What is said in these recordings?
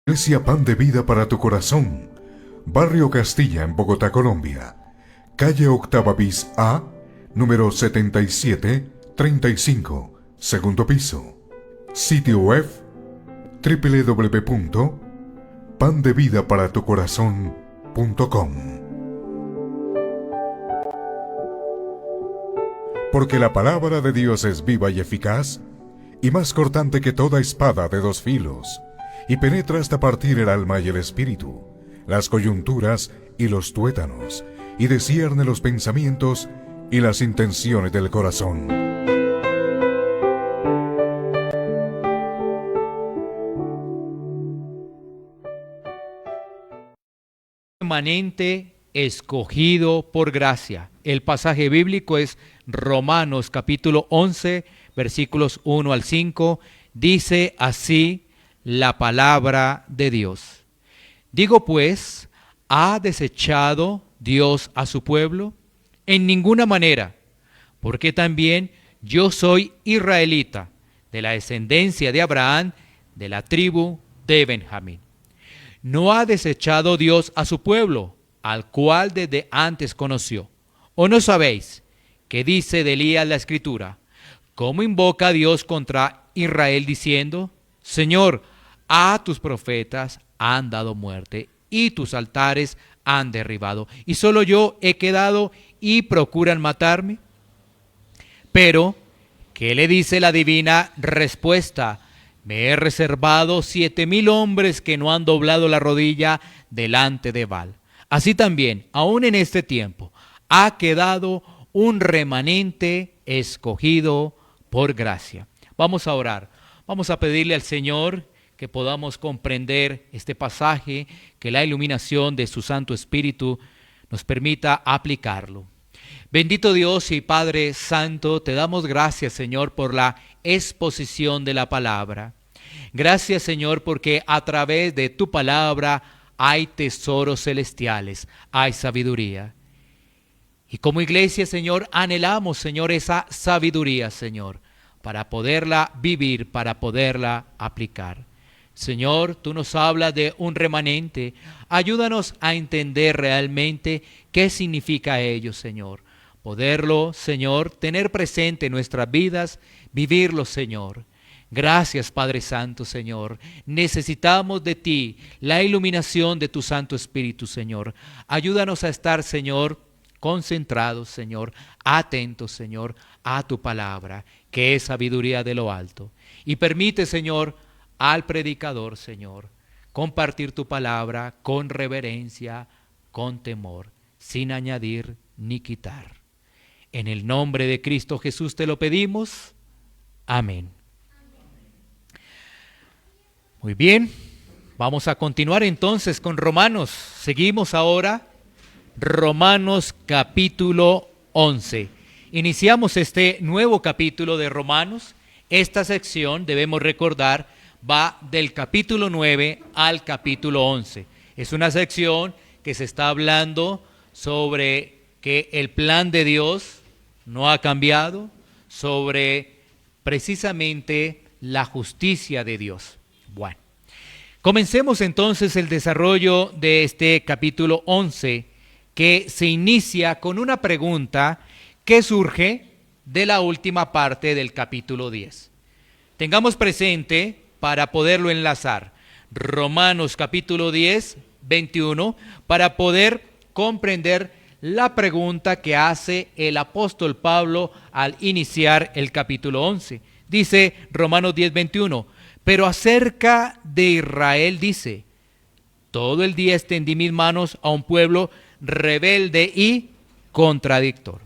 Iglesia Pan de Vida para tu Corazón, Barrio Castilla en Bogotá, Colombia. Calle Octava bis A, número 7735, segundo piso. Sitio web www.pandevidaparatucorazon.com. Porque la palabra de Dios es viva y eficaz, y más cortante que toda espada de dos filos, y penetra hasta partir el alma y el espíritu, las coyunturas y los tuétanos, y discierne los pensamientos y las intenciones del corazón. Remanente escogido por gracia. El pasaje bíblico es Romanos capítulo 11, versículos 1 al 5. Dice así la palabra de Dios. Digo pues, ¿ha desechado Dios a su pueblo? En ninguna manera, porque también yo soy israelita, de la descendencia de Abraham, de la tribu de Benjamín. ¿No ha desechado Dios a su pueblo, al cual desde antes conoció? ¿O no sabéis qué dice de Elías la Escritura? ¿Cómo invoca a Dios contra Israel diciendo: Señor, a tus profetas han dado muerte y tus altares han derribado, y solo yo he quedado y procuran matarme? Pero, ¿qué le dice la divina respuesta? Me he reservado 7,000 hombres que no han doblado la rodilla delante de Baal. Así también, aún en este tiempo, ha quedado un remanente escogido por gracia. Vamos a orar. Vamos a pedirle al Señor que podamos comprender este pasaje, que la iluminación de su Santo Espíritu nos permita aplicarlo. Bendito Dios y Padre Santo, te damos gracias, Señor, por la exposición de la palabra. Gracias, Señor, porque a través de tu palabra hay tesoros celestiales, hay sabiduría. Y como iglesia, Señor, anhelamos, Señor, esa sabiduría, Señor, para poderla vivir, para poderla aplicar. Señor, tú nos hablas de un remanente. Ayúdanos a entender realmente qué significa ello, Señor. Poderlo, Señor, tener presente en nuestras vidas, vivirlo, Señor. Gracias, Padre Santo, Señor. Necesitamos de ti la iluminación de tu Santo Espíritu, Señor. Ayúdanos a estar, Señor, concentrados, Señor, atentos, Señor, a tu palabra, que es sabiduría de lo alto. Y permite, Señor, al predicador, Señor, compartir tu palabra con reverencia, con temor, sin añadir ni quitar. En el nombre de Cristo Jesús te lo pedimos. Amén. Muy bien, vamos a continuar entonces con Romanos. Seguimos ahora Romanos capítulo 11. Iniciamos este nuevo capítulo de Romanos. Esta sección, debemos recordar, va del capítulo 9 al capítulo 11. Es una sección que se está hablando sobre que el plan de Dios no ha cambiado, sobre precisamente la justicia de Dios. Bueno, comencemos entonces el desarrollo de este capítulo 11, que se inicia con una pregunta que surge de la última parte del capítulo 10. Tengamos presente, para poderlo enlazar, Romanos capítulo 10, 21, para poder comprender la pregunta que hace el apóstol Pablo al iniciar el capítulo 11. Dice Romanos 10, 21, pero acerca de Israel dice: todo el día extendí mis manos a un pueblo rebelde y contradictor.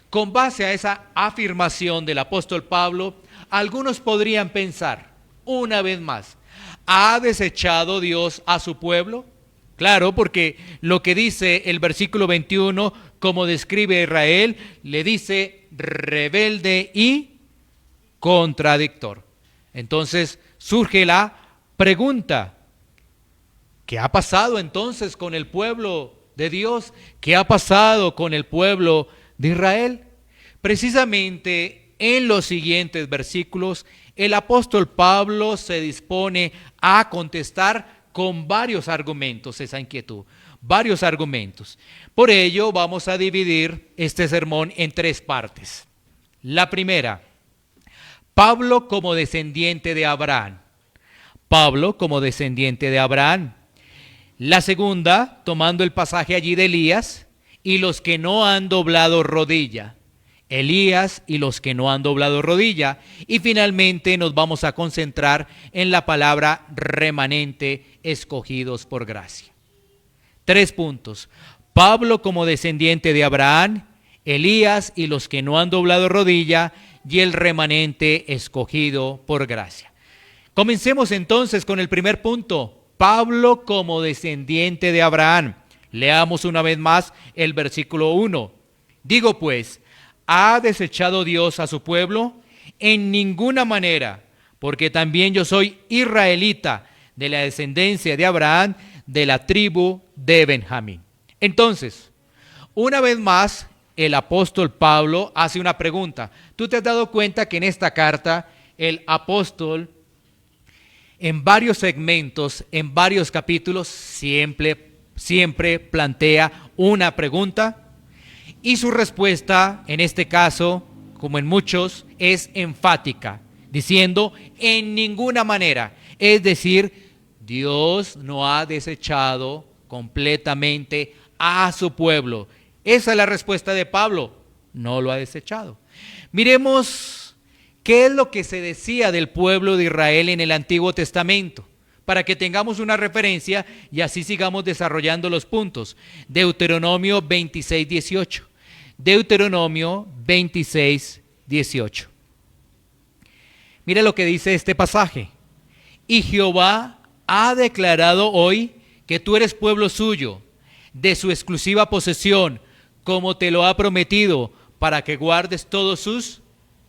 Con base a esa afirmación del apóstol Pablo, algunos podrían pensar, una vez más, ¿ha desechado Dios a su pueblo? Claro, porque lo que dice el versículo 21, como describe a Israel, le dice rebelde y contradictor. Entonces surge la pregunta: ¿qué ha pasado entonces con el pueblo de Dios? ¿Qué ha pasado con el pueblo de Israel? Precisamente en los siguientes versículos, el apóstol Pablo se dispone a contestar con varios argumentos esa inquietud, varios argumentos. Por ello vamos a dividir este sermón en 3 partes. La primera, Pablo como descendiente de Abraham. Pablo como descendiente de Abraham. La segunda, tomando el pasaje allí de Elías y los que no han doblado rodilla. Elías y los que no han doblado rodilla. Y finalmente nos vamos a concentrar en la palabra remanente, escogidos por gracia. 3 puntos. Pablo como descendiente de Abraham, Elías y los que no han doblado rodilla, y el remanente escogido por gracia. Comencemos entonces con el primer punto. Pablo como descendiente de Abraham. Leamos una vez más el versículo 1. Digo pues, ¿ha desechado Dios a su pueblo? En ninguna manera, porque también yo soy israelita, de la descendencia de Abraham, de la tribu de Benjamín. Entonces, una vez más, el apóstol Pablo hace una pregunta. ¿Tú te has dado cuenta que en esta carta el apóstol, en varios segmentos, en varios capítulos, siempre plantea una pregunta? Y su respuesta, en este caso, como en muchos, es enfática, diciendo en ninguna manera. Es decir, Dios no ha desechado completamente a su pueblo. Esa es la respuesta de Pablo. No lo ha desechado. Miremos qué es lo que se decía del pueblo de Israel en el Antiguo Testamento, para que tengamos una referencia y así sigamos desarrollando los puntos. Deuteronomio 26, 18. Deuteronomio 26, 18. Mira lo que dice este pasaje. Y Jehová ha declarado hoy que tú eres pueblo suyo, de su exclusiva posesión, como te lo ha prometido, para que guardes todos sus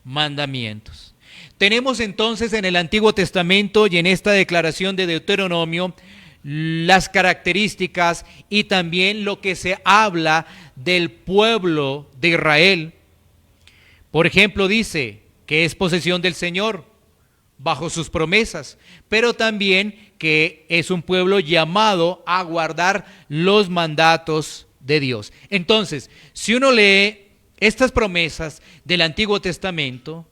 mandamientos. Tenemos entonces en el Antiguo Testamento y en esta declaración de Deuteronomio las características y también lo que se habla del pueblo de Israel. Por ejemplo, dice que es posesión del Señor bajo sus promesas, pero también que es un pueblo llamado a guardar los mandatos de Dios. Entonces, si uno lee estas promesas del Antiguo Testamento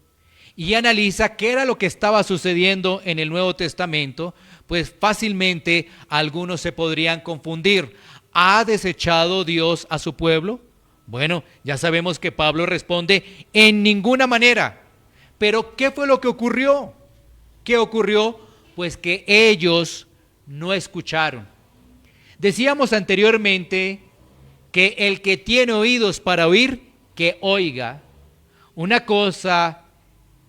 y analiza qué era lo que estaba sucediendo en el Nuevo Testamento, pues fácilmente algunos se podrían confundir. ¿Ha desechado Dios a su pueblo? Bueno, ya sabemos que Pablo responde en ninguna manera. Pero ¿qué fue lo que ocurrió? ¿Qué ocurrió? Pues que ellos no escucharon. Decíamos anteriormente que el que tiene oídos para oír, que oiga. Una cosa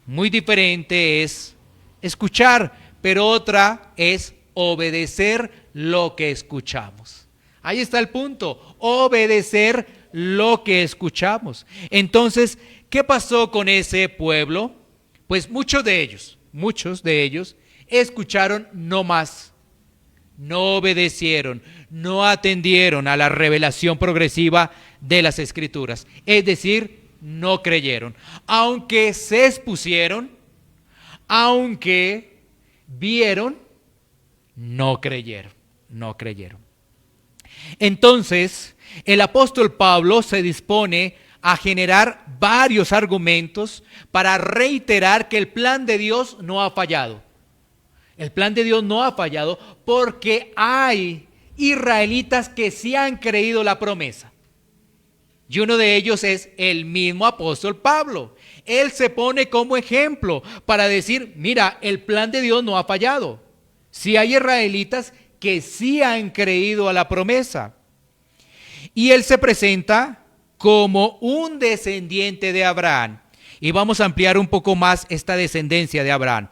muy diferente es escuchar, pero otra es obedecer lo que escuchamos. Ahí está el punto, obedecer lo que escuchamos. Entonces, ¿qué pasó con ese pueblo? Pues muchos de ellos escucharon no más. No obedecieron, no atendieron a la revelación progresiva de las Escrituras. Es decir, no creyeron. Aunque se expusieron, aunque vieron, no creyeron. Entonces, el apóstol Pablo se dispone a generar varios argumentos para reiterar que el plan de Dios no ha fallado. El plan de Dios no ha fallado porque hay israelitas que sí han creído la promesa. Y uno de ellos es el mismo apóstol Pablo. Él se pone como ejemplo para decir, mira, el plan de Dios no ha fallado. Sí hay israelitas que sí han creído a la promesa. Y él se presenta como un descendiente de Abraham. Y vamos a ampliar un poco más esta descendencia de Abraham,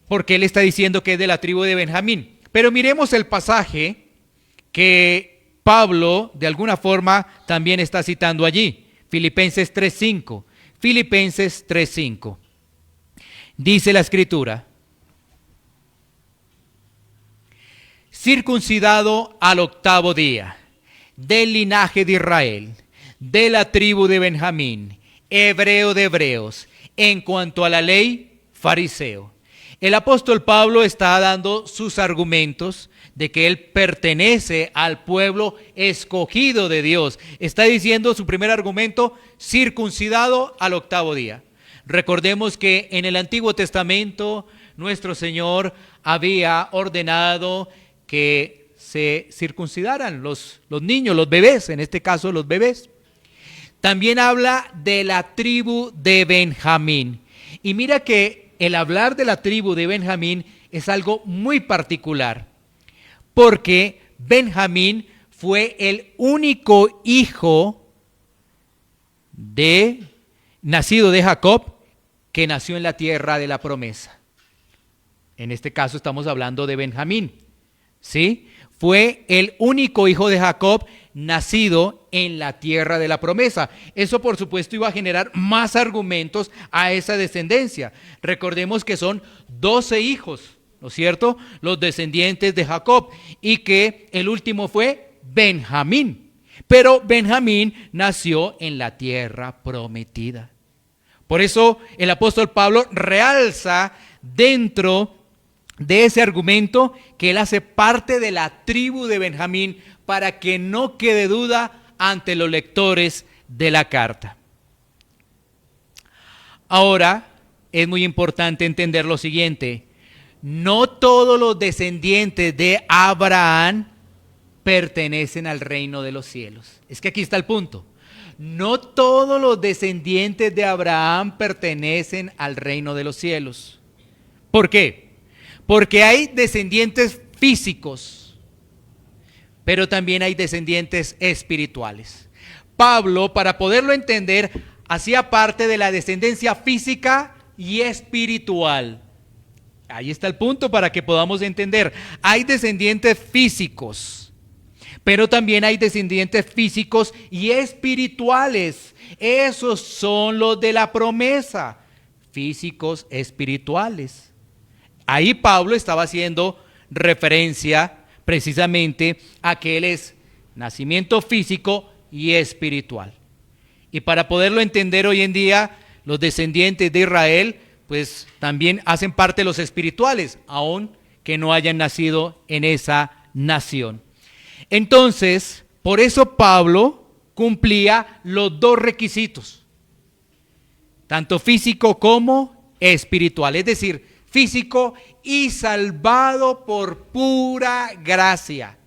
porque él está diciendo que es de la tribu de Benjamín. Pero miremos el pasaje que Pablo de alguna forma también está citando allí. Filipenses 3:5. Filipenses 3:5. Dice la Escritura: circuncidado al 8º día, del linaje de Israel, de la tribu de Benjamín, hebreo de hebreos, en cuanto a la ley, fariseo, El apóstol Pablo está dando sus argumentos de que él pertenece al pueblo escogido de Dios. Está diciendo su primer argumento, circuncidado al 8º día. Recordemos que en el Antiguo Testamento nuestro Señor había ordenado que se circuncidaran los niños, los bebés, en este caso los bebés. También habla de la tribu de Benjamín. Y mira que el hablar de la tribu de Benjamín es algo muy particular, porque Benjamín fue el único hijo nacido de Jacob que nació en la tierra de la promesa. En este caso estamos hablando de Benjamín, ¿sí? Fue el único hijo de Jacob nacido en la tierra de la promesa. Eso, por supuesto, iba a generar más argumentos a esa descendencia. Recordemos que son 12 hijos, ¿no es cierto?, los descendientes de Jacob, y que el último fue Benjamín. Pero Benjamín nació en la tierra prometida. Por eso el apóstol Pablo realza dentro de ese argumento que él hace parte de la tribu de Benjamín, para que no quede duda ante los lectores de la carta. Ahora es muy importante entender lo siguiente: no todos los descendientes de Abraham pertenecen al reino de los cielos. Es que aquí está el punto. No todos los descendientes de Abraham pertenecen al reino de los cielos. ¿Por qué? Porque hay descendientes físicos, pero también hay descendientes espirituales. Pablo, para poderlo entender, hacía parte de la descendencia física y espiritual. Ahí está el punto para que podamos entender. Hay descendientes físicos, pero también hay descendientes físicos y espirituales. Esos son los de la promesa, físicos, espirituales. Ahí Pablo estaba haciendo referencia precisamente a que él es nacimiento físico y espiritual. Y para poderlo entender hoy en día, los descendientes de Israel pues también hacen parte de los espirituales, aun que no hayan nacido en esa nación. Entonces, por eso Pablo cumplía los dos requisitos, tanto físico como espiritual, es decir, físico y salvado por pura gracia.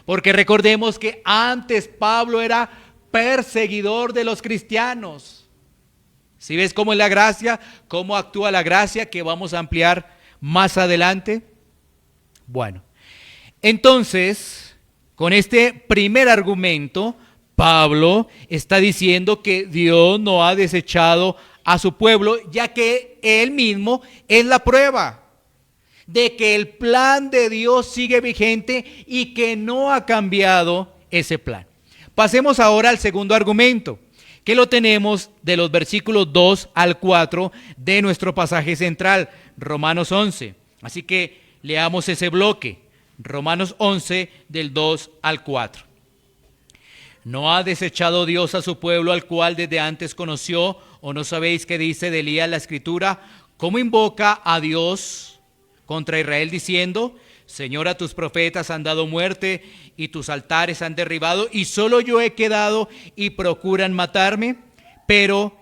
Porque recordemos que antes Pablo era perseguidor de los cristianos. ¿Sí ves cómo es la gracia? ¿Cómo actúa la gracia? Que vamos a ampliar más adelante. Bueno, entonces, con este primer argumento, Pablo está diciendo que Dios no ha desechado a su pueblo, ya que él mismo es la prueba de que el plan de Dios sigue vigente y que no ha cambiado ese plan. Pasemos ahora al segundo argumento, que lo tenemos de los versículos 2 al 4 de nuestro pasaje central, Romanos 11. Así que leamos ese bloque, Romanos 11 del 2 al 4. ¿No ha desechado Dios a su pueblo al cual desde antes conoció? ¿O no sabéis qué dice de Elías la Escritura? ¿Cómo invoca a Dios contra Israel diciendo: Señor, a tus profetas han dado muerte y tus altares han derribado, y solo yo he quedado y procuran matarme? Pero,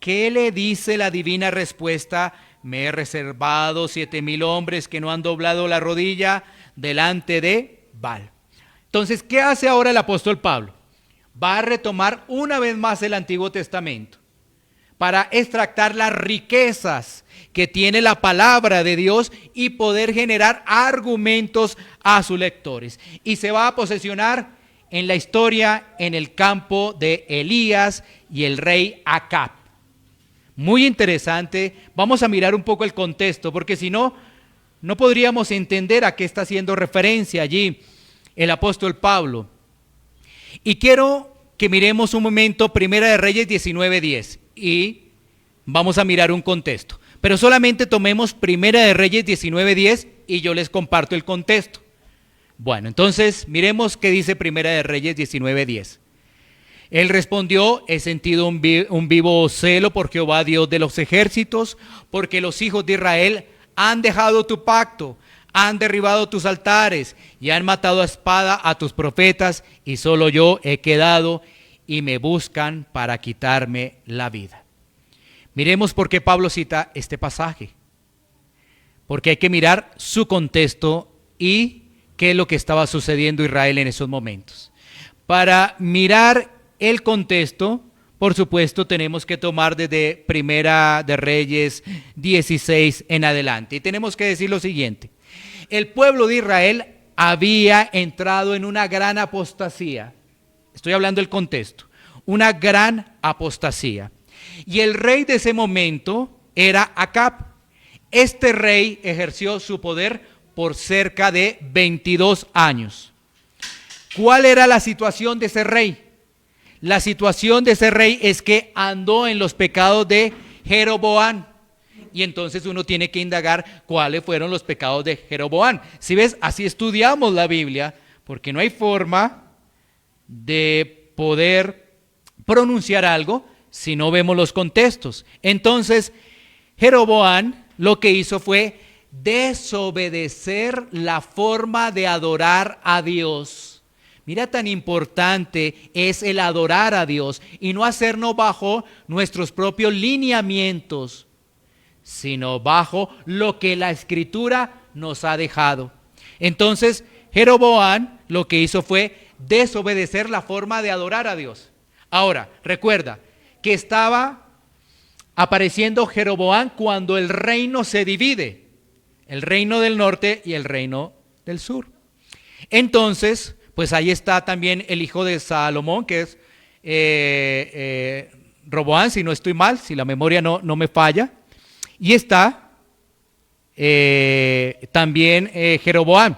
¿qué le dice la divina respuesta? Me he reservado 7,000 hombres que no han doblado la rodilla delante de Baal. Entonces, ¿qué hace ahora el apóstol Pablo? Va a retomar una vez más el Antiguo Testamento para extractar las riquezas que tiene la palabra de Dios y poder generar argumentos a sus lectores. Y se va a posesionar en la historia en el campo de Elías y el rey Acab. Muy interesante. Vamos a mirar un poco el contexto, porque si no, no podríamos entender a qué está haciendo referencia allí el apóstol Pablo. Y quiero que miremos un momento Primera de Reyes 19:10 y vamos a mirar un contexto. Pero solamente tomemos Primera de Reyes 19:10 y yo les comparto el contexto. Bueno, entonces miremos qué dice Primera de Reyes 19:10. Él respondió: he sentido un vivo celo por Jehová, Dios de los ejércitos, porque los hijos de Israel han dejado tu pacto, han derribado tus altares y han matado a espada a tus profetas, y solo yo he quedado y me buscan para quitarme la vida. Miremos por qué Pablo cita este pasaje. Porque hay que mirar su contexto y qué es lo que estaba sucediendo en Israel en esos momentos. Para mirar el contexto, por supuesto, tenemos que tomar desde Primera de Reyes 16 en adelante. Y tenemos que decir lo siguiente. El pueblo de Israel había entrado en una gran apostasía. Estoy hablando del contexto. Una gran apostasía. Y el rey de ese momento era Acab. Este rey ejerció su poder por cerca de 22 años. ¿Cuál era la situación de ese rey? La situación de ese rey es que andó en los pecados de Jeroboam. Y entonces uno tiene que indagar cuáles fueron los pecados de Jeroboam. Si ves, así estudiamos la Biblia, porque no hay forma de poder pronunciar algo si no vemos los contextos. Entonces, Jeroboam lo que hizo fue desobedecer la forma de adorar a Dios. Mira, tan importante es el adorar a Dios y no hacernos bajo nuestros propios lineamientos, sino bajo lo que la Escritura nos ha dejado. Entonces, Jeroboam lo que hizo fue desobedecer la forma de adorar a Dios. Ahora, recuerda que estaba apareciendo Jeroboam cuando el reino se divide, el reino del norte y el reino del sur. Entonces, pues ahí está también el hijo de Salomón, que es Roboam, si no estoy mal, si la memoria no me falla. Y está también Jeroboam.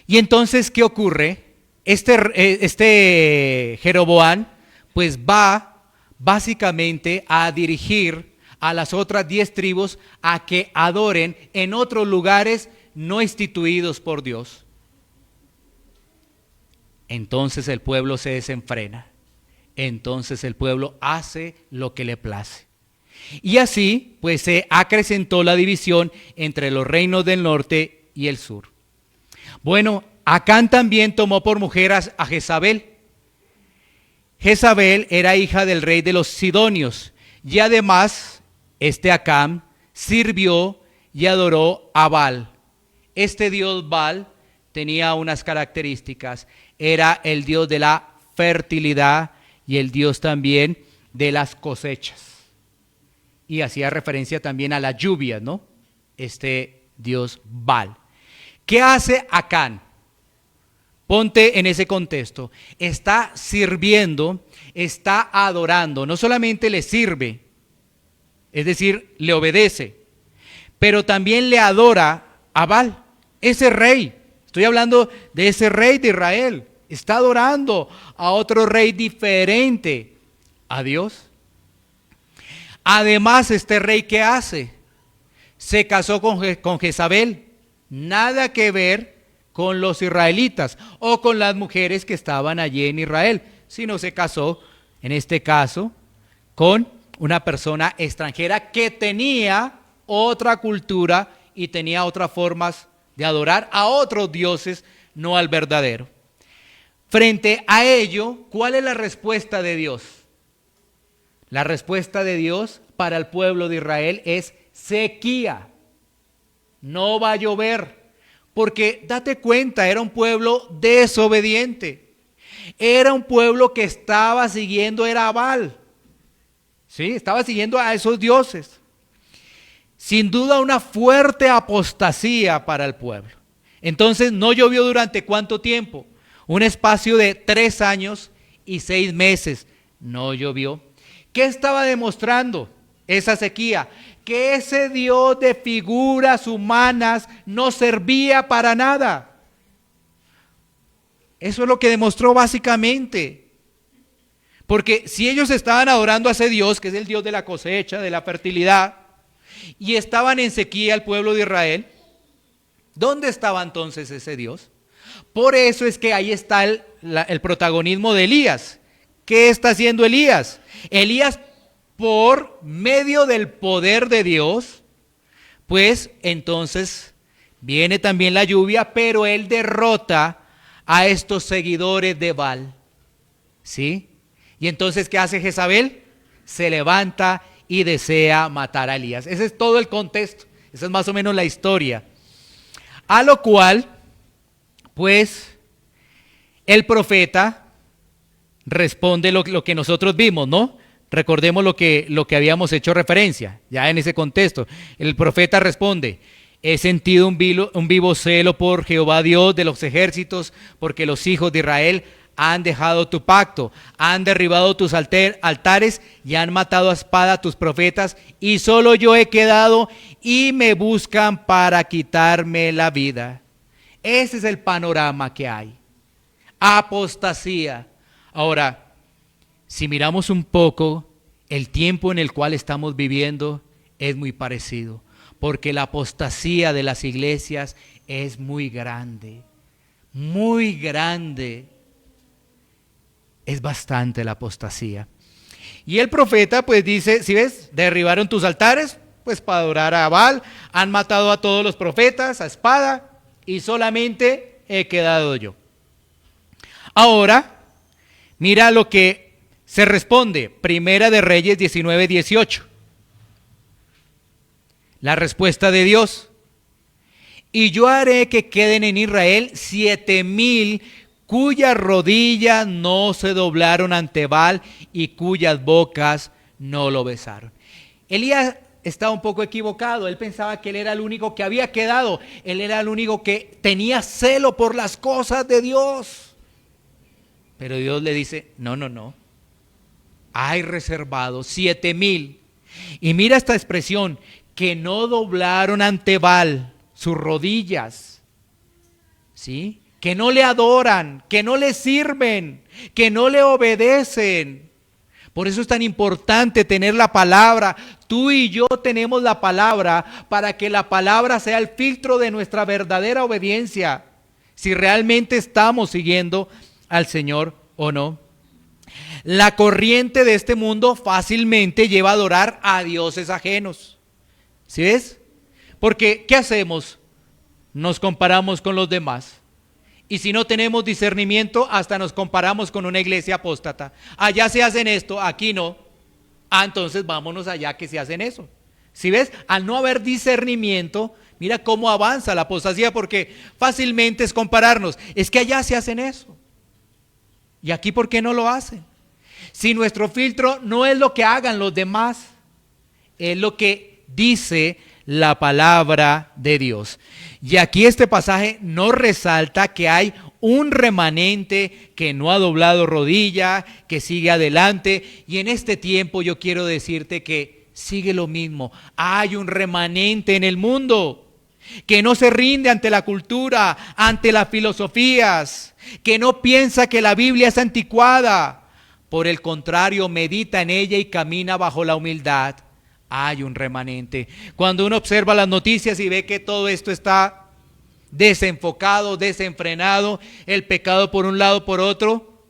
Y entonces, ¿qué ocurre? Este Jeroboam, pues va básicamente a dirigir a las otras 10 tribus a que adoren en otros lugares no instituidos por Dios. Entonces el pueblo se desenfrena. Entonces el pueblo hace lo que le place. Y así, pues se acrecentó la división entre los reinos del norte y el sur. Bueno, Acán también tomó por mujer a Jezabel. Jezabel era hija del rey de los Sidonios, y además Acán sirvió y adoró a Baal. Este dios Baal tenía unas características. Era el dios de la fertilidad y el dios también de las cosechas. Y hacía referencia también a la lluvia, ¿no? Este dios Baal. ¿Qué hace Acán? Ponte en ese contexto. Está sirviendo, está adorando. No solamente le sirve, es decir, le obedece, pero también le adora a Baal, ese rey. Estoy hablando de ese rey de Israel. Está adorando a otro rey diferente a Dios. Además, este rey, ¿qué hace? Se casó con Jezabel. Nada que ver con los israelitas o con las mujeres que estaban allí en Israel, sino se casó, en este caso, con una persona extranjera que tenía otra cultura y tenía otras formas de adorar a otros dioses, no al verdadero. Frente a ello, ¿cuál es la respuesta de Dios? La respuesta de Dios para el pueblo de Israel es sequía. No va a llover. Porque date cuenta, era un pueblo desobediente. Era un pueblo que estaba siguiendo, era a Baal. ¿Sí? Estaba siguiendo a esos dioses. Sin duda una fuerte apostasía para el pueblo. Entonces no llovió durante ¿cuánto tiempo? Un espacio de 3 años y 6 meses. No llovió. ¿Qué estaba demostrando esa sequía? Que ese Dios de figuras humanas no servía para nada. Eso es lo que demostró básicamente. Porque si ellos estaban adorando a ese Dios, que es el Dios de la cosecha, de la fertilidad, y estaban en sequía el pueblo de Israel, ¿dónde estaba entonces ese Dios? Por eso es que ahí está el protagonismo de Elías. ¿Qué está haciendo Elías? Elías, por medio del poder de Dios, pues entonces viene también la lluvia, pero él derrota a estos seguidores de Baal, ¿sí? Y entonces, ¿qué hace Jezabel? Se levanta y desea matar a Elías. Ese es todo el contexto, esa es más o menos la historia. A lo cual, pues, el profeta responde lo que nosotros vimos, ¿no? Recordemos lo que habíamos hecho referencia, ya en ese contexto. El profeta responde: he sentido un vivo celo por Jehová Dios de los ejércitos, porque los hijos de Israel han dejado tu pacto, han derribado tus altares y han matado a espada a tus profetas, y solo yo he quedado y me buscan para quitarme la vida. Ese es el panorama que hay. Apostasía. Ahora, si miramos un poco, el tiempo en el cual estamos viviendo es muy parecido, porque la apostasía de las iglesias es muy grande, muy grande. Es bastante la apostasía. Y el profeta pues dice, si ves, derribaron tus altares, pues para adorar a Baal, han matado a todos los profetas a espada y solamente he quedado yo. Ahora, mira lo que se responde, Primera de Reyes 19:18. La respuesta de Dios: y yo haré que queden en Israel 7,000 cuyas rodillas no se doblaron ante Baal y cuyas bocas no lo besaron. Elías estaba un poco equivocado, él pensaba que él era el único que había quedado, él era el único que tenía celo por las cosas de Dios. Pero Dios le dice, no, hay reservados 7,000. Y mira esta expresión, que no doblaron ante Baal sus rodillas, ¿sí? Que no le adoran, que no le sirven, que no le obedecen. Por eso es tan importante tener la palabra. Tú y yo tenemos la palabra para que la palabra sea el filtro de nuestra verdadera obediencia, si realmente estamos siguiendo al Señor o no. La corriente de este mundo fácilmente lleva a adorar a dioses ajenos. ¿Sí ves? Porque, ¿qué hacemos? Nos comparamos con los demás. Y si no tenemos discernimiento, hasta nos comparamos con una iglesia apóstata. Allá se hacen esto, aquí no. Entonces vámonos allá que se hacen eso. ¿Sí ves? Al no haber discernimiento, mira cómo avanza la apostasía, porque fácilmente es compararnos. Es que allá se hacen eso. ¿Y aquí por qué no lo hacen? Si nuestro filtro no es lo que hagan los demás, es lo que dice la palabra de Dios. Y aquí este pasaje nos resalta que hay un remanente que no ha doblado rodilla, que sigue adelante. Y en este tiempo yo quiero decirte que sigue lo mismo. Hay un remanente en el mundo que no se rinde ante la cultura, ante las filosofías, que no piensa que la Biblia es anticuada. Por el contrario, medita en ella y camina bajo la humildad. Hay un remanente. Cuando uno observa las noticias y ve que todo esto está desenfocado, desenfrenado, el pecado por un lado, por otro,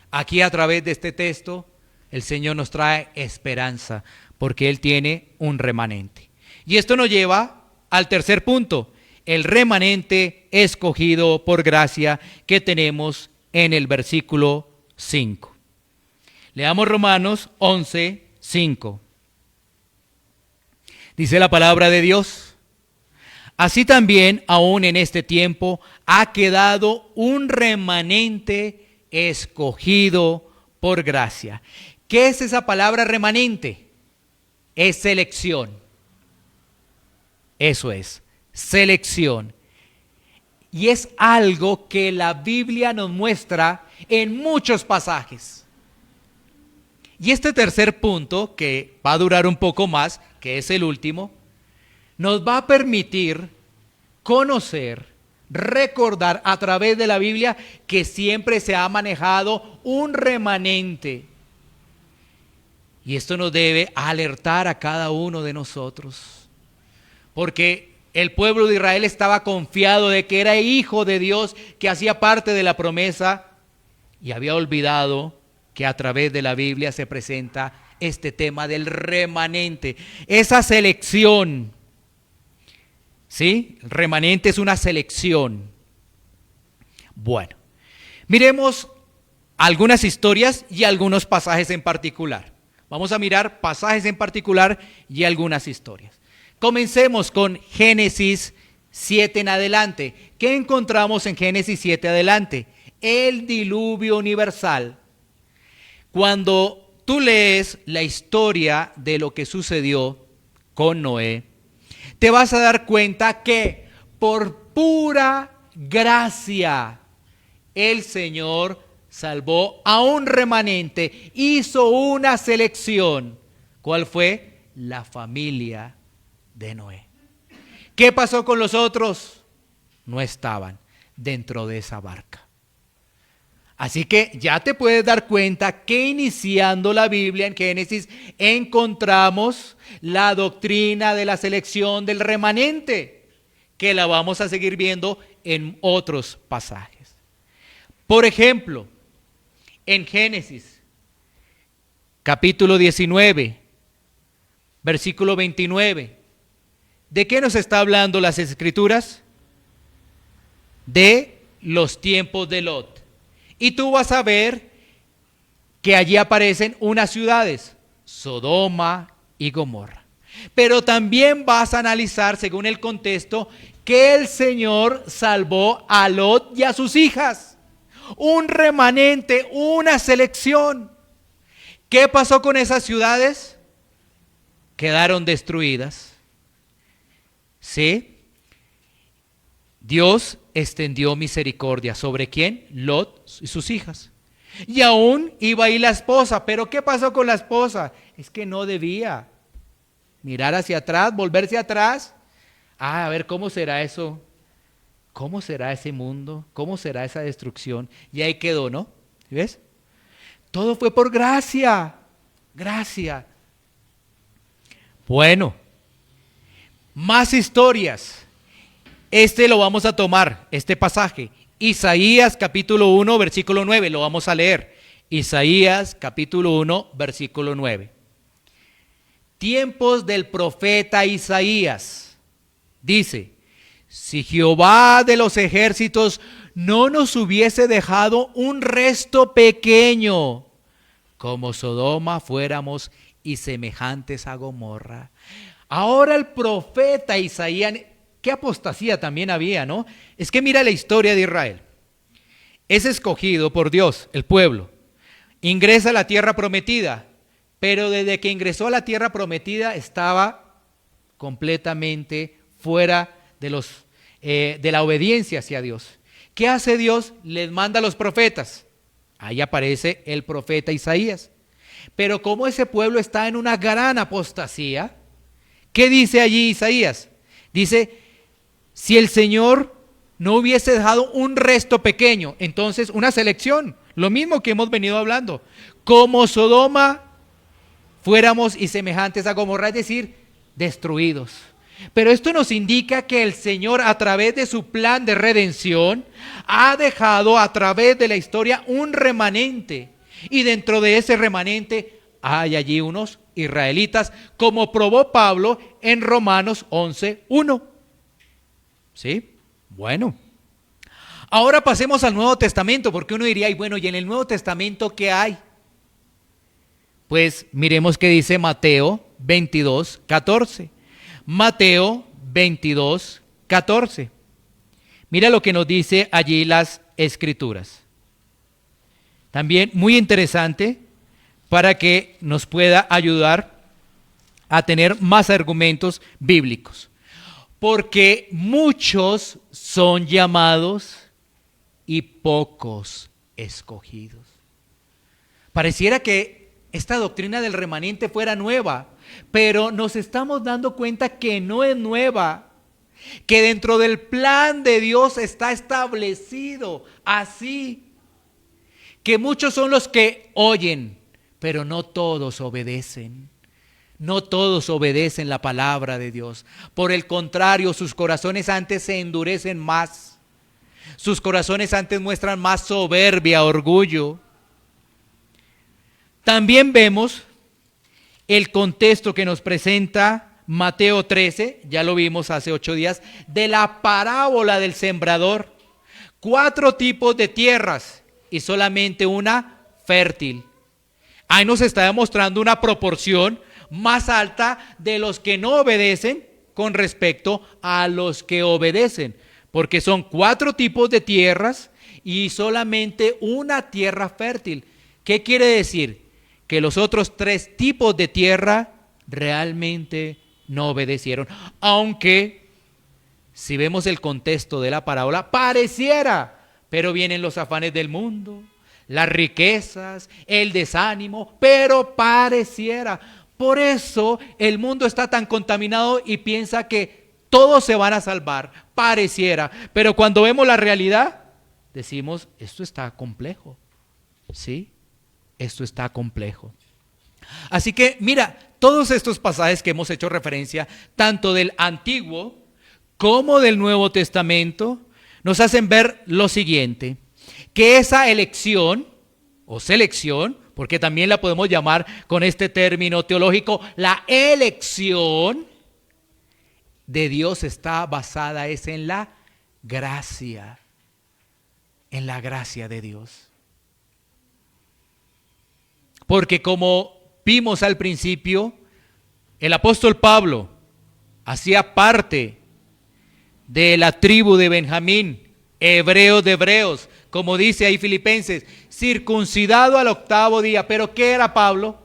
aquí a través de este texto, el Señor nos trae esperanza, porque Él tiene un remanente. Y esto nos lleva al tercer punto, el remanente escogido por gracia que tenemos en el versículo 5. Leamos Romanos 11:5. Dice la palabra de Dios: así también aún en este tiempo ha quedado un remanente escogido por gracia. ¿Qué es esa palabra remanente? Es selección. Eso es, selección. Y es algo que la Biblia nos muestra en muchos pasajes. Y este tercer punto, que va a durar un poco más, que es el último, nos va a permitir conocer, recordar a través de la Biblia que siempre se ha manejado un remanente. Y esto nos debe alertar a cada uno de nosotros, porque el pueblo de Israel estaba confiado de que era hijo de Dios, que hacía parte de la promesa, y había olvidado que a través de la Biblia se presenta este tema del remanente, esa selección ¿Sí? Remanente es una selección. Bueno, miremos algunas historias y algunos pasajes en particular. Vamos a mirar pasajes en particular y algunas historias. Comencemos con Génesis 7 en adelante. ¿Qué encontramos en Génesis 7 adelante? El diluvio universal. Cuando tú lees la historia de lo que sucedió con Noé, te vas a dar cuenta que por pura gracia el Señor salvó a un remanente, hizo una selección. ¿Cuál fue? La familia de Noé. ¿Qué pasó con los otros? No estaban dentro de esa barca. Así que ya te puedes dar cuenta que iniciando la Biblia en Génesis encontramos la doctrina de la selección del remanente, que la vamos a seguir viendo en otros pasajes. Por ejemplo, en Génesis, capítulo 19, versículo 29, ¿de qué nos está hablando las Escrituras? De los tiempos de Lot. Y tú vas a ver que allí aparecen unas ciudades, Sodoma y Gomorra. Pero también vas a analizar, según el contexto, que el Señor salvó a Lot y a sus hijas. Un remanente, una selección. ¿Qué pasó con esas ciudades? Quedaron destruidas. ¿Sí? Dios extendió misericordia. ¿Sobre quién? Lot y sus hijas. Y aún iba ahí la esposa. ¿Pero qué pasó con la esposa? Es que no debía mirar hacia atrás, volverse atrás. A ver, ¿cómo será eso? ¿Cómo será ese mundo? ¿Cómo será esa destrucción? Y ahí quedó, ¿no? ¿Ves? Todo fue por gracia. Gracia. Bueno, más historias. Lo vamos a tomar, este pasaje. Isaías capítulo 1, versículo 9, lo vamos a leer. Isaías capítulo 1, versículo 9. Tiempos del profeta Isaías. Dice: si Jehová de los ejércitos no nos hubiese dejado un resto pequeño, como Sodoma fuéramos y semejantes a Gomorra. Ahora el profeta Isaías, qué apostasía también había, ¿no? Es que mira la historia de Israel. Es escogido por Dios, el pueblo. Ingresa a la tierra prometida, pero desde que ingresó a la tierra prometida estaba completamente fuera de la obediencia hacia Dios. ¿Qué hace Dios? Les manda a los profetas. Ahí aparece el profeta Isaías. Pero como ese pueblo está en una gran apostasía, ¿qué dice allí Isaías? Dice: si el Señor no hubiese dejado un resto pequeño, entonces una selección, lo mismo que hemos venido hablando, como Sodoma fuéramos y semejantes a Gomorra, es decir, destruidos. Pero esto nos indica que el Señor, a través de su plan de redención, ha dejado a través de la historia un remanente. Y dentro de ese remanente hay allí unos israelitas, como probó Pablo en Romanos 11:1. ¿Sí? Bueno. Ahora pasemos al Nuevo Testamento, porque uno diría: y bueno, ¿y en el Nuevo Testamento qué hay? Pues miremos qué dice Mateo 22:14. Mateo 22:14. Mira lo que nos dice allí las Escrituras. También muy interesante para que nos pueda ayudar a tener más argumentos bíblicos. Porque muchos son llamados y pocos escogidos. Pareciera que esta doctrina del remanente fuera nueva, pero nos estamos dando cuenta que no es nueva, que dentro del plan de Dios está establecido así, que muchos son los que oyen, pero no todos obedecen. No todos obedecen la palabra de Dios. Por el contrario, sus corazones antes se endurecen más. Sus corazones antes muestran más soberbia, orgullo. También vemos el contexto que nos presenta Mateo 13, ya lo vimos hace 8 días, de la parábola del sembrador. 4 tipos de tierras y solamente una fértil. Ahí nos está demostrando una proporción más alta de los que no obedecen con respecto a los que obedecen, porque son 4 tipos de tierras y solamente una tierra fértil. ¿Qué quiere decir? Que los otros 3 tipos de tierra realmente no obedecieron, aunque si vemos el contexto de la parábola pareciera, pero vienen los afanes del mundo, las riquezas, el desánimo, pero pareciera. Por eso el mundo está tan contaminado y piensa que todos se van a salvar, pareciera, pero cuando vemos la realidad decimos, esto está complejo, ¿sí? Esto está complejo. Así que mira, todos estos pasajes que hemos hecho referencia, tanto del Antiguo como del Nuevo Testamento, nos hacen ver lo siguiente, que esa elección o selección, porque también la podemos llamar con este término teológico, la elección de Dios está basada es en la gracia de Dios. Porque como vimos al principio, el apóstol Pablo hacía parte de la tribu de Benjamín, hebreo de hebreos, como dice ahí Filipenses, circuncidado al 8º día. ¿Pero qué era Pablo?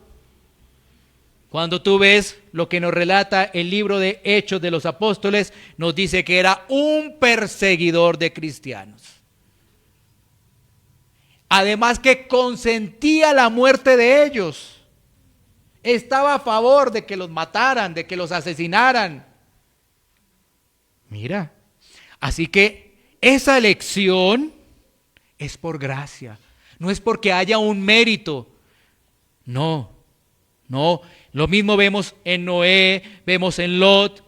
Cuando tú ves lo que nos relata el libro de Hechos de los Apóstoles, nos dice que era un perseguidor de cristianos. Además que consentía la muerte de ellos. Estaba a favor de que los mataran, de que los asesinaran. Mira, así que esa elección es por gracia. No es porque haya un mérito. No. Lo mismo vemos en Noé, vemos en Lot,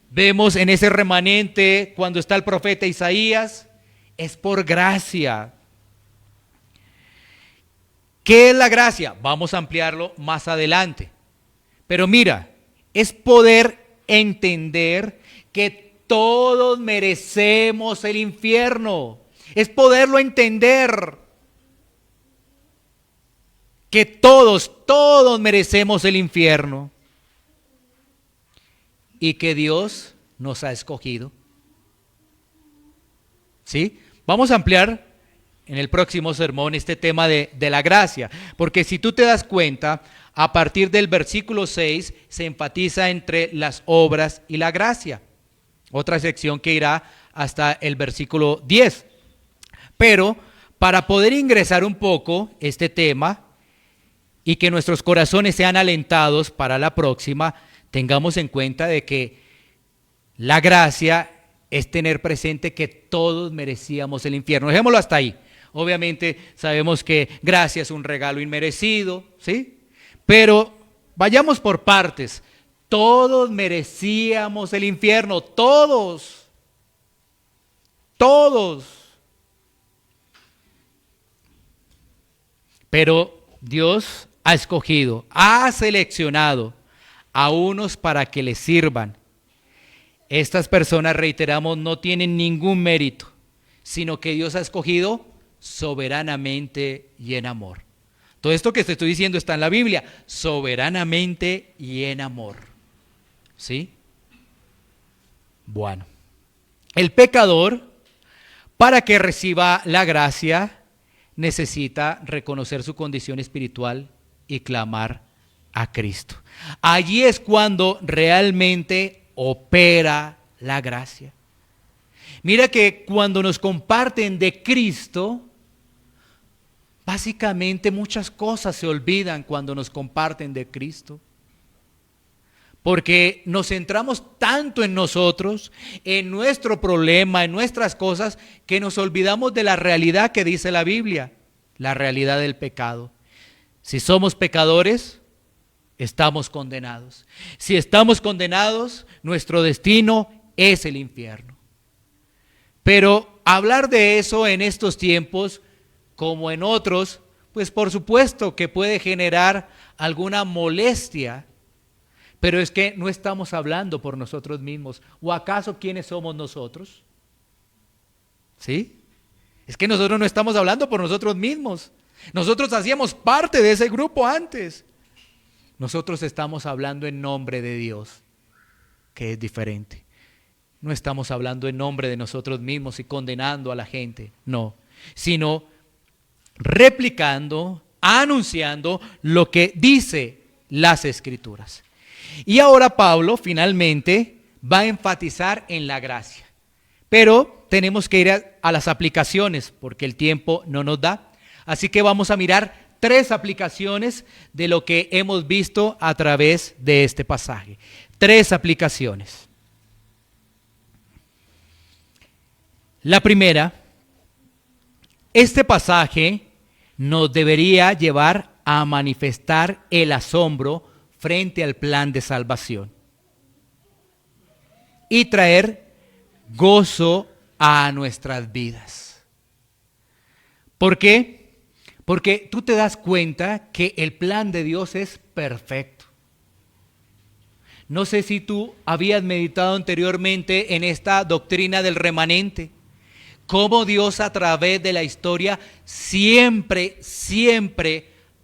vemos en ese remanente cuando está el profeta Isaías. Es por gracia. ¿Qué es la gracia? Vamos a ampliarlo más adelante. Pero mira, es poder entender que todos merecemos el infierno. Es poderlo entender. Que todos merecemos el infierno. Y que Dios nos ha escogido. ¿Sí? Vamos a ampliar en el próximo sermón este tema de la gracia, porque si tú te das cuenta, a partir del versículo 6 se enfatiza entre las obras y la gracia, otra sección que irá hasta el versículo 10. Pero para poder ingresar un poco este tema y que nuestros corazones sean alentados para la próxima, tengamos en cuenta de que la gracia es tener presente que todos merecíamos el infierno. Dejémoslo hasta ahí. Obviamente sabemos que gracia es un regalo inmerecido, ¿sí? Pero vayamos por partes. Todos merecíamos el infierno, todos. Pero Dios ha escogido, ha seleccionado a unos para que les sirvan. Estas personas, reiteramos, no tienen ningún mérito, sino que Dios ha escogido soberanamente y en amor. Todo esto que te estoy diciendo está en la Biblia, soberanamente y en amor. ¿Sí? Bueno, el pecador, para que reciba la gracia, necesita reconocer su condición espiritual y clamar a Cristo. Allí es cuando realmente opera la gracia. Mira que cuando nos comparten de Cristo, básicamente muchas cosas se olvidan cuando nos comparten de Cristo. Porque nos centramos tanto en nosotros, en nuestro problema, en nuestras cosas, que nos olvidamos de la realidad que dice la Biblia, la realidad del pecado. Si somos pecadores, estamos condenados. Si estamos condenados, nuestro destino es el infierno. Pero hablar de eso en estos tiempos, como en otros, pues por supuesto que puede generar alguna molestia. Pero es que no estamos hablando por nosotros mismos. ¿O acaso quiénes somos nosotros? ¿Sí? Es que nosotros no estamos hablando por nosotros mismos. Nosotros hacíamos parte de ese grupo antes. Nosotros estamos hablando en nombre de Dios, que es diferente. No estamos hablando en nombre de nosotros mismos y condenando a la gente, no. Sino replicando, anunciando lo que dice las Escrituras. Y ahora Pablo finalmente va a enfatizar en la gracia. Pero tenemos que ir a las aplicaciones porque el tiempo no nos da. Así que vamos a mirar 3 aplicaciones de lo que hemos visto a través de este pasaje. 3 aplicaciones. La primera, este pasaje nos debería llevar a manifestar el asombro frente al plan de salvación y traer gozo a nuestras vidas. ¿Por qué? Porque tú te das cuenta que el plan de Dios es perfecto. No sé si tú habías meditado anteriormente en esta doctrina del remanente, cómo Dios a través de la historia siempre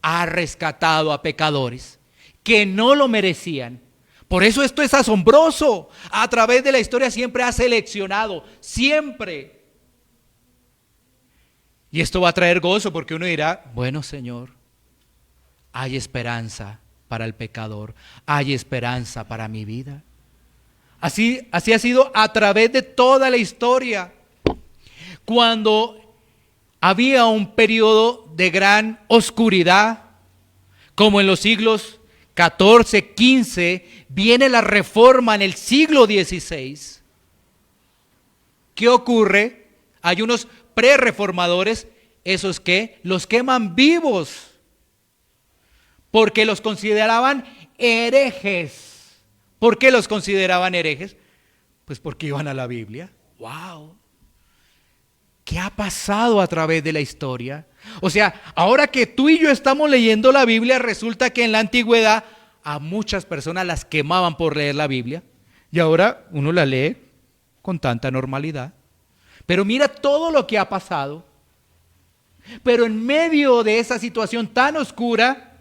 ha rescatado a pecadores que no lo merecían. Por eso esto es asombroso. A través de la historia siempre ha seleccionado, siempre. Y esto va a traer gozo porque uno dirá, bueno, Señor, hay esperanza para el pecador, hay esperanza para mi vida. Así ha sido a través de toda la historia. Cuando había un periodo de gran oscuridad, como en los siglos XIV, XV, viene la reforma en el siglo XVI. ¿Qué ocurre? Hay unos prerreformadores, esos que los queman vivos, porque los consideraban herejes. ¿Por qué los consideraban herejes? Pues porque iban a la Biblia. ¡Wow! ¿Qué ha pasado a través de la historia? O sea, ahora que tú y yo estamos leyendo la Biblia, resulta que en la antigüedad a muchas personas las quemaban por leer la Biblia y ahora uno la lee con tanta normalidad. Pero mira todo lo que ha pasado. Pero en medio de esa situación tan oscura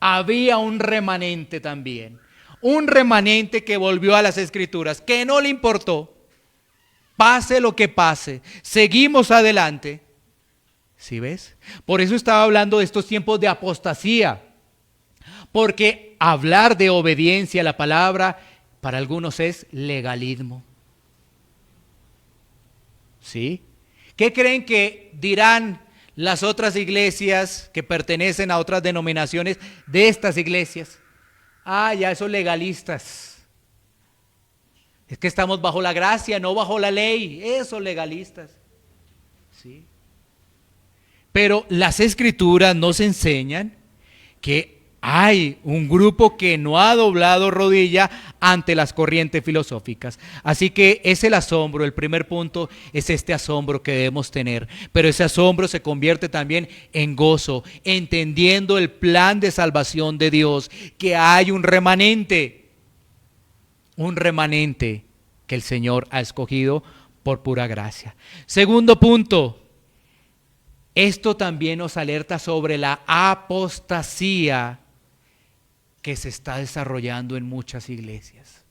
había un remanente también. Un remanente que volvió a las Escrituras, que no le importó. Pase lo que pase, seguimos adelante. ¿Sí ves? Por eso estaba hablando de estos tiempos de apostasía. Porque hablar de obediencia a la palabra para algunos es legalismo. ¿Sí? ¿Qué creen que dirán las otras iglesias que pertenecen a otras denominaciones de estas iglesias? Ah, ya esos legalistas. Es que estamos bajo la gracia, no bajo la ley. Esos legalistas. ¿Sí? Pero las Escrituras nos enseñan que hay un grupo que no ha doblado rodilla ante las corrientes filosóficas. Así que es el asombro, el primer punto es este asombro que debemos tener. Pero ese asombro se convierte también en gozo, entendiendo el plan de salvación de Dios, que hay un remanente que el Señor ha escogido por pura gracia. Segundo punto, esto también nos alerta sobre la apostasía que se está desarrollando en muchas iglesias.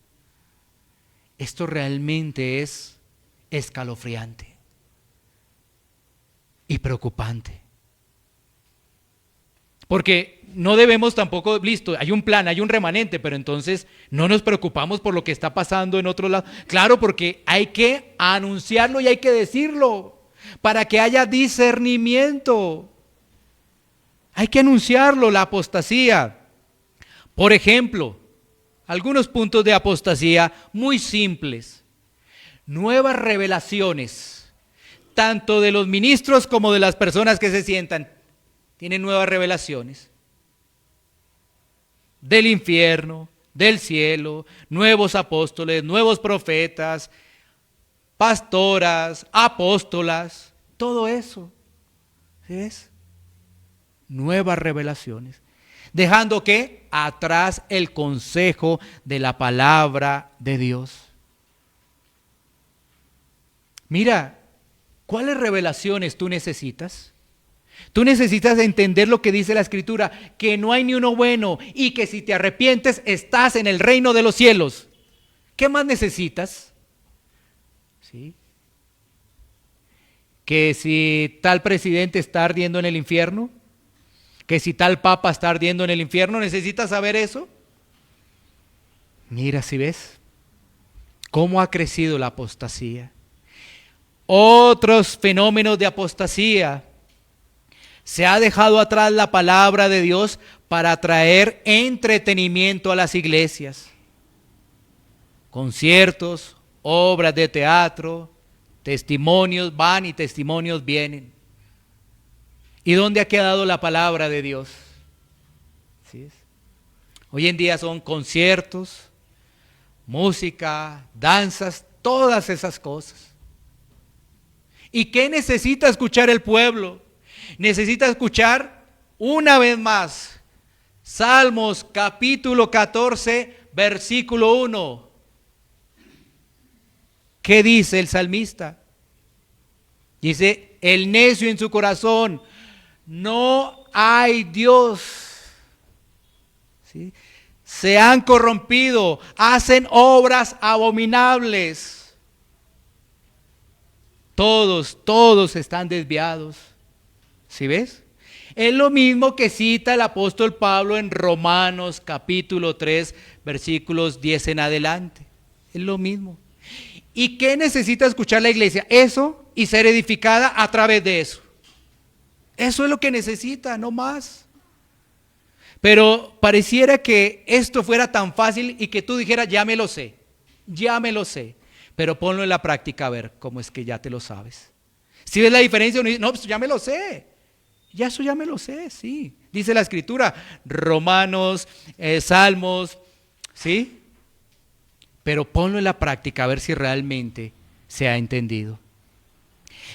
Esto realmente es escalofriante y preocupante. Porque no debemos tampoco, listo, hay un plan, hay un remanente, pero entonces no nos preocupamos por lo que está pasando en otro lado. Claro, porque hay que anunciarlo y hay que decirlo para que haya discernimiento. Hay que anunciarlo, la apostasía. Por ejemplo, algunos puntos de apostasía muy simples. Nuevas revelaciones, tanto de los ministros como de las personas que se sientan, tienen nuevas revelaciones. Del infierno, del cielo, nuevos apóstoles, nuevos profetas, pastoras, apóstolas, todo eso. ¿Sí ves? Nuevas revelaciones. ¿Dejando qué? Atrás el consejo de la palabra de Dios. Mira, ¿cuáles revelaciones tú necesitas? Tú necesitas entender lo que dice la Escritura, que no hay ni uno bueno y que si te arrepientes estás en el reino de los cielos. ¿Qué más necesitas? ¿Sí? Que si tal presidente está ardiendo en el infierno, que si tal papa está ardiendo en el infierno, ¿necesitas saber eso? Mira, si ves cómo ha crecido la apostasía. Otros fenómenos de apostasía. Se ha dejado atrás la palabra de Dios para traer entretenimiento a las iglesias. Conciertos, obras de teatro, testimonios van y testimonios vienen. ¿Y dónde ha quedado la palabra de Dios? ¿Sí es? Hoy en día son conciertos, música, danzas, todas esas cosas. ¿Y qué necesita escuchar el pueblo? Necesita escuchar una vez más Salmos capítulo 14, versículo 1. ¿Qué dice el salmista? Dice, el necio en su corazón, no hay Dios. ¿Sí? Se han corrompido, hacen obras abominables. Todos están desviados. ¿Sí ves? Es lo mismo que cita el apóstol Pablo en Romanos capítulo 3, versículos 10 en adelante. Es lo mismo. ¿Y qué necesita escuchar la iglesia? Eso y ser edificada a través de eso. Eso es lo que necesita, no más. Pero pareciera que esto fuera tan fácil y que tú dijeras, ya me lo sé. Pero ponlo en la práctica a ver cómo es que ya te lo sabes. Si ves la diferencia, uno dice, no, pues ya me lo sé. Eso ya me lo sé, sí. Dice la Escritura, Romanos, Salmos, ¿sí? Pero ponlo en la práctica a ver si realmente se ha entendido.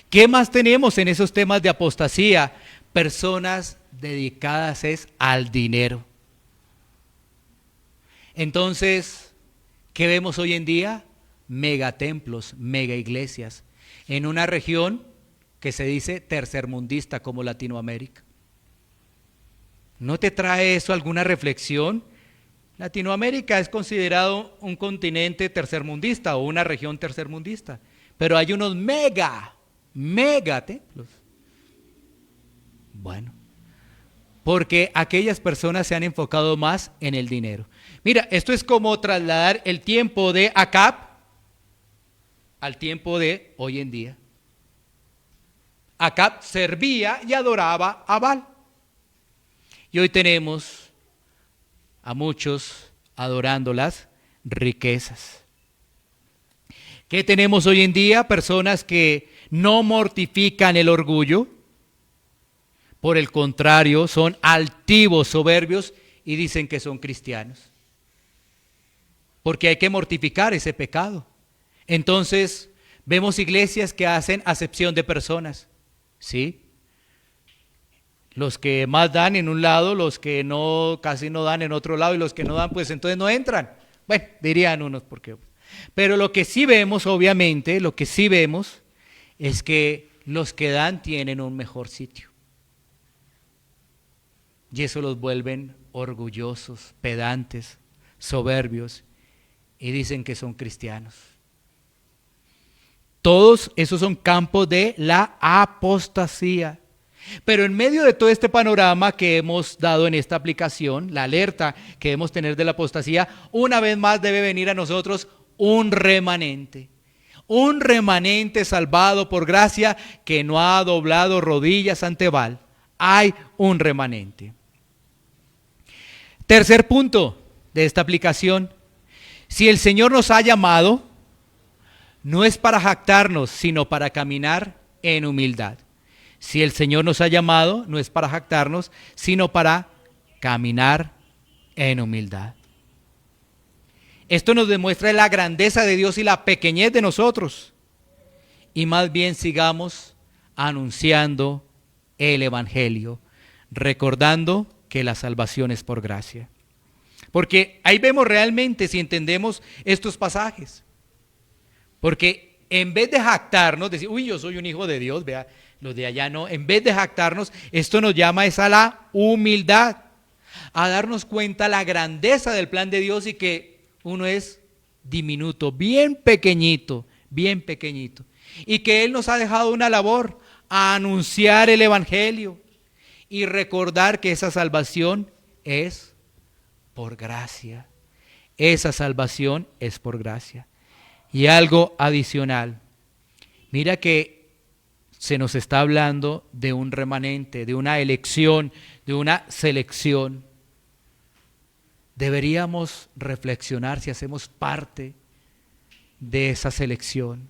¿Qué más tenemos en esos temas de apostasía? Personas dedicadas al dinero. Entonces, ¿qué vemos hoy en día? Megatemplos, mega iglesias, en una región que se dice tercermundista como Latinoamérica. ¿No te trae eso alguna reflexión? Latinoamérica es considerado un continente tercermundista o una región tercermundista, pero hay unos mega templos. Bueno, porque aquellas personas se han enfocado más en el dinero. Mira, esto es como trasladar el tiempo de Acab al tiempo de hoy en día. Acab servía y adoraba a Baal. Y hoy tenemos a muchos adorando las riquezas. ¿Qué tenemos hoy en día? Personas que no mortifican el orgullo. Por el contrario, son altivos, soberbios y dicen que son cristianos. Porque hay que mortificar ese pecado. Entonces, vemos iglesias que hacen acepción de personas. ¿Sí? Los que más dan en un lado, los que no, casi no dan en otro lado, y los que no dan, pues entonces no entran. Bueno, dirían unos, porque. Pero lo que sí vemos, obviamente, es que los que dan tienen un mejor sitio. Y eso los vuelven orgullosos, pedantes, soberbios, y dicen que son cristianos. Todos esos son campos de la apostasía. Pero en medio de todo este panorama que hemos dado en esta aplicación, la alerta que debemos tener de la apostasía, una vez más debe venir a nosotros un remanente salvado por gracia que no ha doblado rodillas ante Baal. Hay un remanente. Tercer punto de esta aplicación, si el Señor nos ha llamado, no es para jactarnos, sino para caminar en humildad. Si el Señor nos ha llamado, no es para jactarnos, sino para caminar en humildad. Esto nos demuestra la grandeza de Dios y la pequeñez de nosotros. Y más bien sigamos anunciando el Evangelio, recordando que la salvación es por gracia. Porque ahí vemos realmente si entendemos estos pasajes. Porque en vez de jactarnos, decir, uy, yo soy un hijo de Dios, vea, los de allá no. En vez de jactarnos, esto nos llama es a la humildad, a darnos cuenta la grandeza del plan de Dios y que uno es diminuto, bien pequeñito, y que Él nos ha dejado una labor, a anunciar el Evangelio y recordar que esa salvación es por gracia. Esa salvación es por gracia. Y algo adicional, mira que se nos está hablando de un remanente, de una elección, de una selección. Deberíamos reflexionar si hacemos parte de esa selección.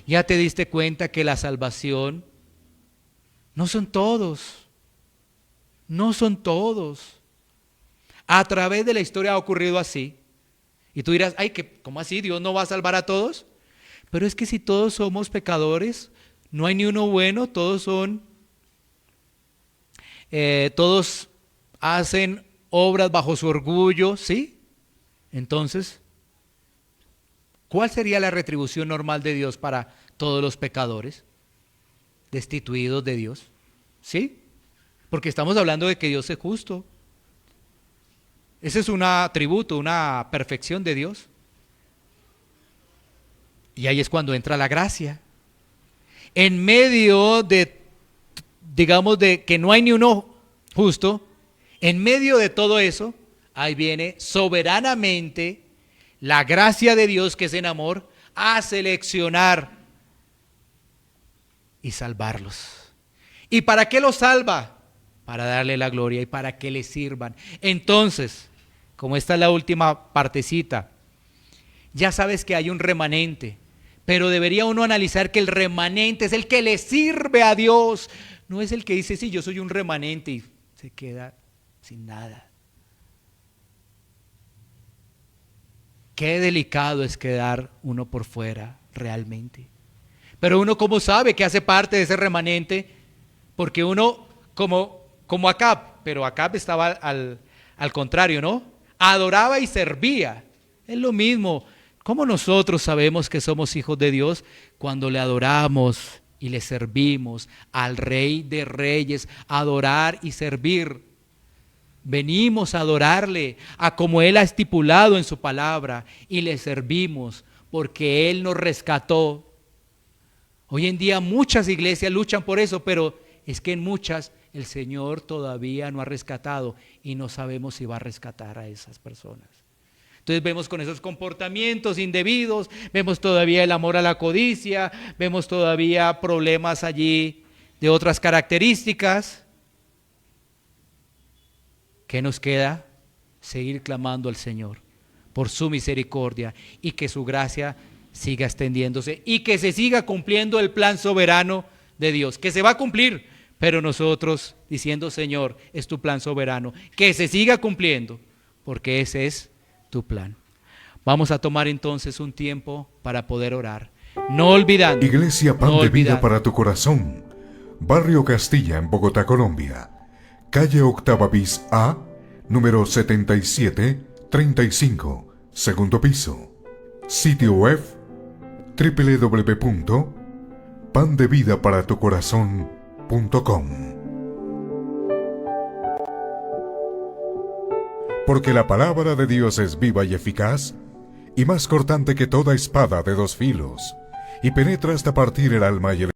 Ya te diste cuenta que la salvación no son todos. A través de la historia ha ocurrido así. Y tú dirás, ay, ¿cómo así? ¿Dios no va a salvar a todos? Pero es que si todos somos pecadores, no hay ni uno bueno, todos hacen obras bajo su orgullo, ¿sí? Entonces, ¿cuál sería la retribución normal de Dios para todos los pecadores destituidos de Dios? ¿Sí? Porque estamos hablando de que Dios es justo. Ese es un atributo, una perfección de Dios. Y ahí es cuando entra la gracia. En medio de, digamos, de que no hay ni uno justo, en medio de todo eso, ahí viene soberanamente la gracia de Dios, que es en amor, a seleccionar y salvarlos. ¿Y para qué los salva? Para darle la gloria y para que le sirvan. Entonces, como esta es la última partecita, ya sabes que hay un remanente, pero debería uno analizar que el remanente es el que le sirve a Dios, no es el que dice, sí, yo soy un remanente y se queda sin nada. Qué delicado es quedar uno por fuera realmente. Pero uno, ¿cómo sabe que hace parte de ese remanente? Porque uno, como Acab, pero Acab estaba al contrario, ¿no? Adoraba y servía. Es lo mismo. ¿Cómo nosotros sabemos que somos hijos de Dios? Cuando le adoramos y le servimos al Rey de Reyes, adorar y servir. Venimos a adorarle, a como Él ha estipulado en su palabra, y le servimos porque Él nos rescató. Hoy en día muchas iglesias luchan por eso, pero es que en muchas el Señor todavía no ha rescatado y no sabemos si va a rescatar a esas personas. Entonces vemos con esos comportamientos indebidos, vemos todavía el amor a la codicia, vemos todavía problemas allí de otras características. ¿Qué nos queda? Seguir clamando al Señor por su misericordia y que su gracia siga extendiéndose y que se siga cumpliendo el plan soberano de Dios, que se va a cumplir, pero nosotros diciendo, Señor, es tu plan soberano, que se siga cumpliendo, porque ese es tu plan. Vamos a tomar entonces un tiempo para poder orar, no olvidando. Iglesia Pan de Vida para tu Corazón, Barrio Castilla, en Bogotá, Colombia. Calle Octava bis A, número 7735, segundo piso. Sitio web www.pandevidaparatucorazon.com. Porque la palabra de Dios es viva y eficaz, y más cortante que toda espada de dos filos, y penetra hasta partir el alma y el